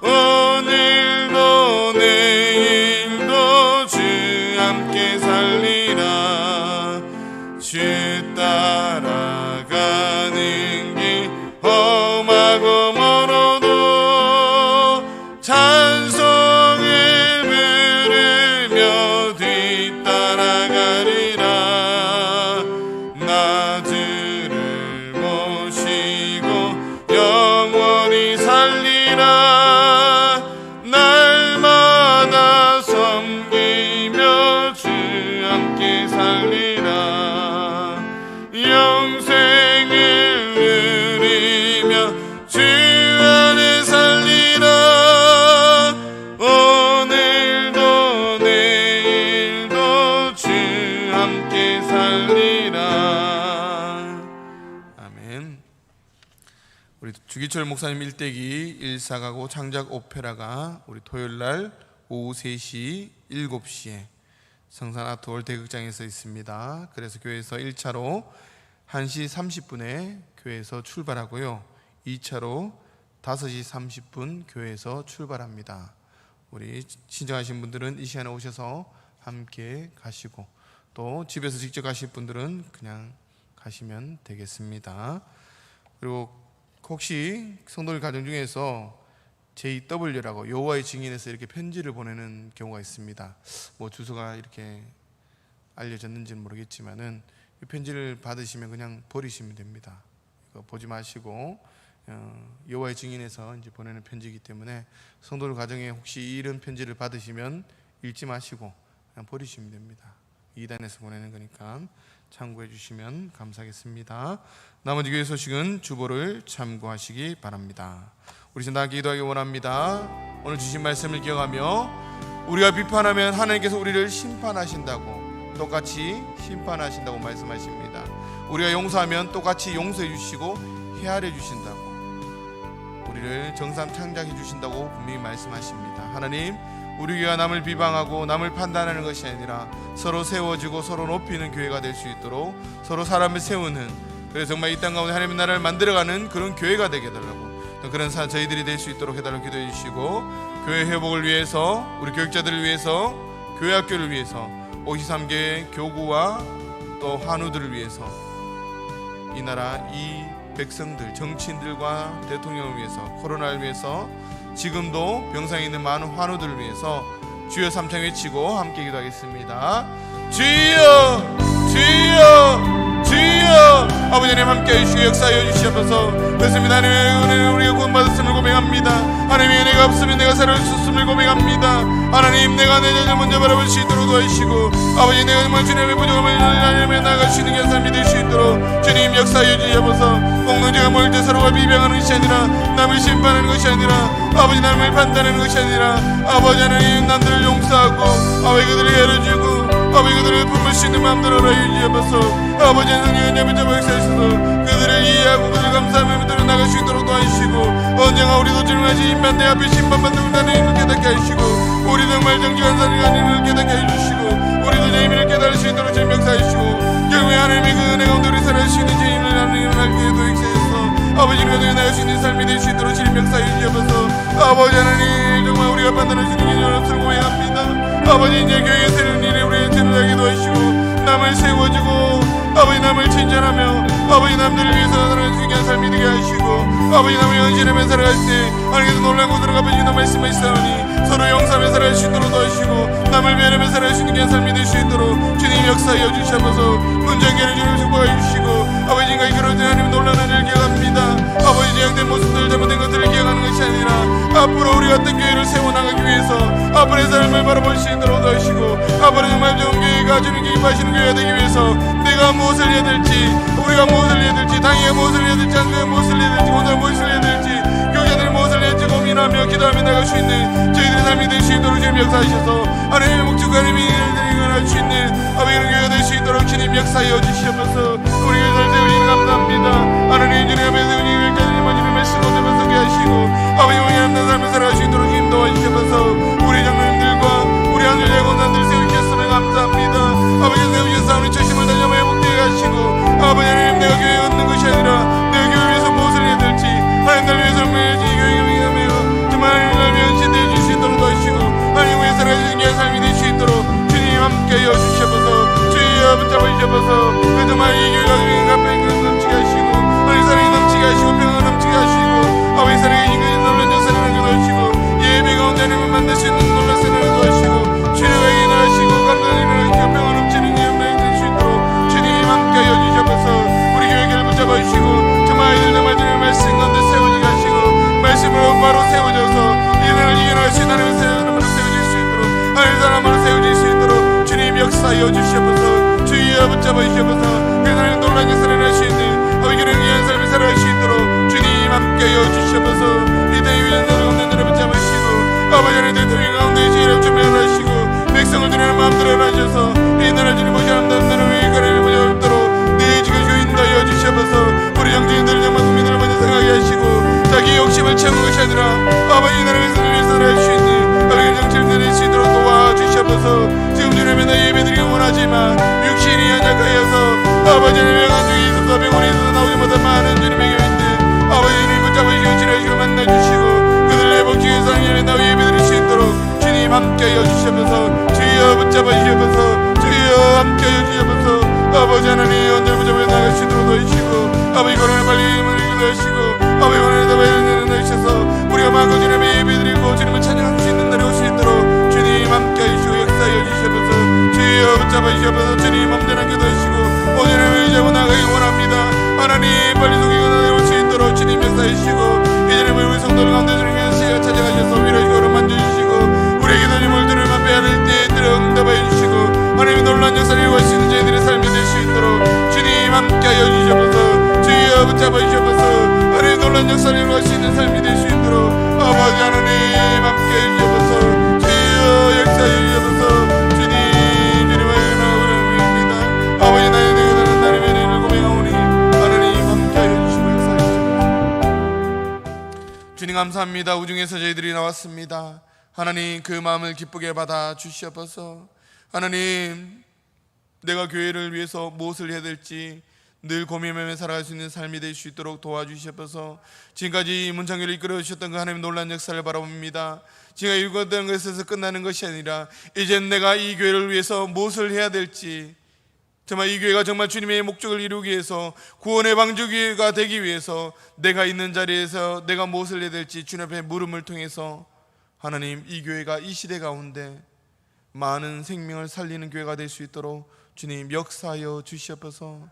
오늘도 내일도 주 함께 살리라. 주 따라가는 길 험하고 멀어도 찬송을 부르며 주기철 목사님 일대기 1사가고 창작 오페라가 우리 토요일날 오후 3시 7시에 성산 아트홀 대극장에서 있습니다. 그래서 교회에서 1차로 1시 30분에 교회에서 출발하고요, 2차로 5시 30분 교회에서 출발합니다. 우리 신청하신 분들은 이 시간에 오셔서 함께 가시고, 또 집에서 직접 가실 분들은 그냥 가시면 되겠습니다. 그리고 혹시 성도들 가정 중에서 JW라고 여호와의 증인에서 이렇게 편지를 보내는 경우가 있습니다. 뭐 주소가 이렇게 알려졌는지는 모르겠지만은 이 편지를 받으시면 그냥 버리시면 됩니다. 이거 보지 마시고 여호와의 증인에서 이제 보내는 편지이기 때문에 성도들 가정에 혹시 이런 편지를 받으시면 읽지 마시고 그냥 버리시면 됩니다. 이단에서 보내는 거니까 참고해 주시면 감사하겠습니다. 나머지 교회 소식은 주보를 참고하시기 바랍니다. 우리 다 기도하기 원합니다. 오늘 주신 말씀을 기억하며 우리가 비판하면 하나님께서 우리를 심판하신다고, 똑같이 심판하신다고 말씀하십니다. 우리가 용서하면 똑같이 용서해 주시고 헤아려 주신다고, 우리를 정상 창작해 주신다고 분명히 말씀하십니다. 하나님, 우리 교회가 남을 비방하고 남을 판단하는 것이 아니라 서로 세워주고 서로 높이는 교회가 될 수 있도록, 서로 사람을 세우는, 그래서 정말 이 땅 가운데 하나님의 나라를 만들어가는 그런 교회가 되게 해달라고, 또 그런 저희들이 될 수 있도록 해달라고 기도해 주시고, 교회 회복을 위해서, 우리 교육자들을 위해서, 교회 학교를 위해서, 53개 교구와 또 환우들을 위해서, 이 나라 이 백성들, 정치인들과 대통령을 위해서, 코로나를 위해서, 지금도 병상에 있는 많은 환우들을 위해서 주여 삼창 외치고 함께 기도하겠습니다. 주여 주여 주여. 아버지 하나님 함께 해주시고 역사하여 주시옵소서. 그렇습니다. 하나님의 은혜는 우리가 구원받았음을 고백합니다. 하나님의 은혜가 없으면 내가 살아올 수 없음을 고백합니다. 하나님, 내가 내 자신을 먼저 바라볼 수 있도록 도와주시고, 아버지, 내가 정말 주님의 부족함을 하나님의 나아갈 수 있는 게 삶이 될 수 있도록 주님 역사하여 주시옵소서. 공동체가 모일 때 서로가 비방하는 것이 아니라, 남을 심판하는 것이 아니라, 아버지 남을 판단하는 것이 아니라, 아버지 하나님 남들을 용서하고, 아버지 그들을 헤아려주고, 아버지 그들을 품을 수 있는 마음대로 하여주시옵소서. 아버지 하나님 은혜부터 역사하셔서 그들을 이해하고 그들을 감사하며 믿어 나갈 수 있도록 도와주시고, 언젠가 우리도 질문하지 인간 내 앞에 심판받는 우리를 깨닫게 하시고, 우리 정말 정직한 사람을 깨닫게 해주시고, 우리도 죄인을 깨달을 수 있도록 주님 역사하시고, 결국에 하나님의 그 은혜 가운데 우리 살아갈 수 있는 죄인을 하나님을 알게도 역사하셔서 아버지 우리가 나갈 수 있는 삶이 될 수 있도록 주님 역사해 주시옵소서. 아버지 하나님, 정말 우리가 판단할 수 있는 일을 없음을 고백합니다. 아버지, 이제 교회에 세우는 일에 우리의 드러나기도 하시고, 남을 세워주고, 아버지 남을 칭찬하며, 아버지 남들을 위해서 살아가는 중요한 삶이 되게 하시고, 아버지 남을 헌신하며 살아갈 때 하나님께서 놀란 곳으로 가보시는 말씀하시사오니 서로 용서하며 살아갈 수 있도록 도와주시고, 남을 배려하며 살아갈 수 있는 귀한 삶이 될 수 있도록 주님 역사하여 주시옵소서. 문정계를 주님 축복하여 주시고, 아버지 인간이 그럴 때 하나님 놀라는 일을 기억합니다. 아버지 제약된 모습들, 잘못된 것들을 기억하는 것이 아니라 앞으로 우리 같은 교회를 세워나가기 위해서 앞으로의 삶을 바라볼 수 있도록 도와주시고, 앞으로 정말 좋은 교회가 주님 기뻐하시는 교회가 되기 위해서 내가 무엇을 해야 될지, 우리가 무엇을 해야 될지, 당이가 무엇을 해야 될지, 한국가 무엇을 해야 될지, 혼자 무엇을 해야 될지, 교회자들이 무엇을 해야 될지 고민하며 기도하며 나갈 수 있는 저희들의 삶이 될 수 있도록 주님 역사하셔서 하나님의 목적 하나님이 일을 할 수 있는 아버지 그런 교회가 될 수 있도록 주님 역사하여 주시옵소서. 우리 교회를 세우시니 감사합니다. 하나님 주님 앞에 세우니 교회자들이 먼저 말씀을 되면서 하시고, 아버지 우리 하나님의 삶을 살아갈 수 있도록 주님 도와주시옵소서. 우리 장로님들과 우리 하늘의 권사들 세우셨음을 감사합니다. 아버지 세우셔서 우리 초심을 다시 한번 회복되게 하시고, 아버지 하나님, 내가 교회에 얻는 것이 아니라 내가 교회를 위해서 무엇을 해야 될지, 하나님 나를 위해서 무엇을 교회에 위하며 정말 하나님 나를 위해 헌신되어 주실 수 있도록 도와주시고, 하나님 위해서 살아가시는 귀한 삶이 될 수 있도록 주님 함께하여 주시옵소서. 주여 붙잡아 주시옵소서. 그 정말 이 교회가 앞에 그런 넘치게 하시고, 하나님 사랑이 넘치게 하시고, 평안 넘치게 하시고, 아버지 사랑의 인간이 놀란 역사를 도와주시고, 예배 가운데 하나님을 만날 수 있는 놀란 사랑을 도와주시고, 주님에게 일어나시고 감사를 일어나시고 평안 넘치는 예배가 될 수 있도록 주님 함께하여 주시옵소서. 우리 교회를 붙잡아 주시고, 정말 아이들 정말 주님의 말씀 가운데 세워지게 하시고, 말씀으로 바로 세워져서 이들을 이겨낼 수 있는 하나님의 사람으로 세워질 수 있도록, 하나님의 사람으로 세워질 수 있도록 주님 역사하여 주시옵소서. 주여 붙잡아 주시옵소서. 그 하나님 놀란 역사를 할 수 있는 아버지 그런 귀한 삶을 살아갈 수 있도록 주님 함께하여 주시옵소서. 이 땅에 위는 너를 없는 너를 붙잡아 주시고, 아버지 하나님 대통령 가운데 지혜를 준비하시고, 백성을 주는 마음대로 하셔서 이 나라 주님 보지 않는 나를 위해 가리를 보지 않도록 네 지금 주인다여 주시옵소서. 우리 정치인들 정말 국민들을 먼저 생각하게 하시고, 함께하여 주시옵소서. 주여 붙잡아 주시옵소서. 주여 함께하여 주시옵소서. 아버지 하나님 언제 붙잡아 나가시도록 도와주시고 아버지 거론을 빨리 물리게 도와주시고 아버지 오늘도 매일 도와주셔서 우리가 마음껏 주님의 예배드리고 주님을 찬양할 수 있는 날이 올 수 있도록 주님 함께하여 주시고 역사하여 주시옵소서. 주여 붙잡아 주시옵소서. 주님 맘대로 도와주시고 오늘을 의지하고 나가기 원합니다. 하나님 빨리 속이고 나올 수 있도록 주님 역사해 주시고 이제는 우리 성도들 가운데 주님의 시가 찾아가셔서 위로하시고 만져주시고 우리에게 주님을 들으면 빼앗을 때에 들어 응답하여 주시고 하나님의 놀라운 역사를 이루어지는 저희들의 삶이 될 수 있도록 주님 함께하여 주시옵소서. 주여 붙잡아 주시옵소서. 하나님의 놀라운 역사를 이루어갈 수 있는 삶이 될 수 있도록 아버지 하나님 함께해 주시옵소서. 주여 역사해 주시옵소서. 주님 이름을 나아오렵니다. 아버지 나의 내가 나님의 이름을 고백하오니 하나님 함께하여 주시고 역사해 주시옵소서. 주님 감사합니다. 우중에서 저희들이 나왔습니다. 하나님 그 마음을 기쁘게 받아 주시옵소서. 하나님 내가 교회를 위해서 무엇을 해야 될지 늘 고민하며 살아갈 수 있는 삶이 될 수 있도록 도와주시옵소서. 지금까지 문창교를 이끌어 주셨던 그 하나님의 놀라운 역사를 바라봅니다. 제가 읽었던 것에서 끝나는 것이 아니라 이젠 내가 이 교회를 위해서 무엇을 해야 될지, 정말 이 교회가 정말 주님의 목적을 이루기 위해서 구원의 방주교회가 되기 위해서 내가 있는 자리에서 내가 무엇을 해야 될지 주님 앞에 물음을 통해서 하나님 이 교회가 이 시대 가운데 많은 생명을 살리는 교회가 될 수 있도록 주님 역사하여 주시옵소서.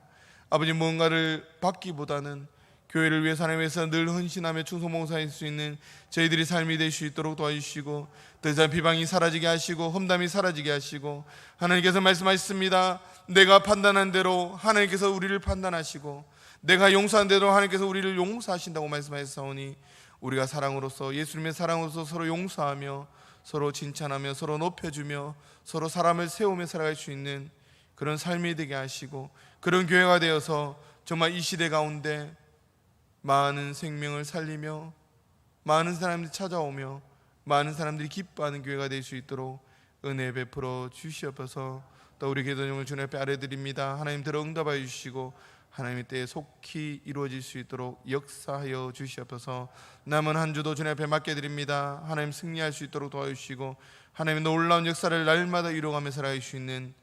아버지 무언가를 받기보다는 교회를 위해서 하나님께서 늘 헌신하며 충성봉사할 수 있는 저희들이 삶이 될 수 있도록 도와주시고 더 이상 비방이 사라지게 하시고 험담이 사라지게 하시고 하나님께서 말씀하셨습니다. 내가 판단한 대로 하나님께서 우리를 판단하시고 내가 용서한 대로 하나님께서 우리를 용서하신다고 말씀하셨사오니 우리가 사랑으로서 예수님의 사랑으로서 서로 용서하며 서로 칭찬하며 서로 높여주며 서로 사람을 세우며 살아갈 수 있는 그런 삶이 되게 하시고 그런 교회가 되어서 정말 이 시대 가운데 많은 생명을 살리며 많은 사람들이 찾아오며 많은 사람들이 기뻐하는 교회가 될 수 있도록 은혜 베풀어 주시옵소서. 또 우리 기도님을 주님 앞에 아뢰드립니다. 하나님 들어 응답하여 주시고 하나님의 때에 속히 이루어질 수 있도록 역사하여 주시옵소서. 남은 한 주도 주님 앞에 맡겨드립니다. 하나님 승리할 수 있도록 도와주시고 하나님의 놀라운 역사를 날마다 이루어가며 살아갈 수 있는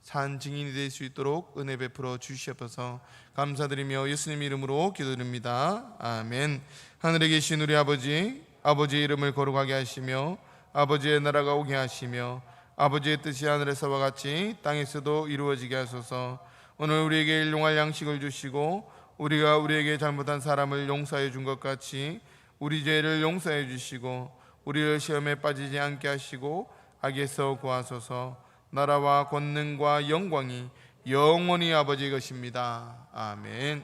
산 증인이 될 수 있도록 은혜 베풀어 주시옵소서. 감사드리며 예수님 이름으로 기도드립니다. 아멘. 하늘에 계신 우리 아버지, 아버지의 이름을 거룩하게 하시며 아버지의 나라가 오게 하시며 아버지의 뜻이 하늘에서와 같이 땅에서도 이루어지게 하소서. 오늘 우리에게 일용할 양식을 주시고 우리가 우리에게 잘못한 사람을 용서해 준 것 같이 우리 죄를 용서해 주시고 우리를 시험에 빠지지 않게 하시고 악에서 구하소서. 나라와 권능과 영광이 영원히 아버지의 것입니다. 아멘.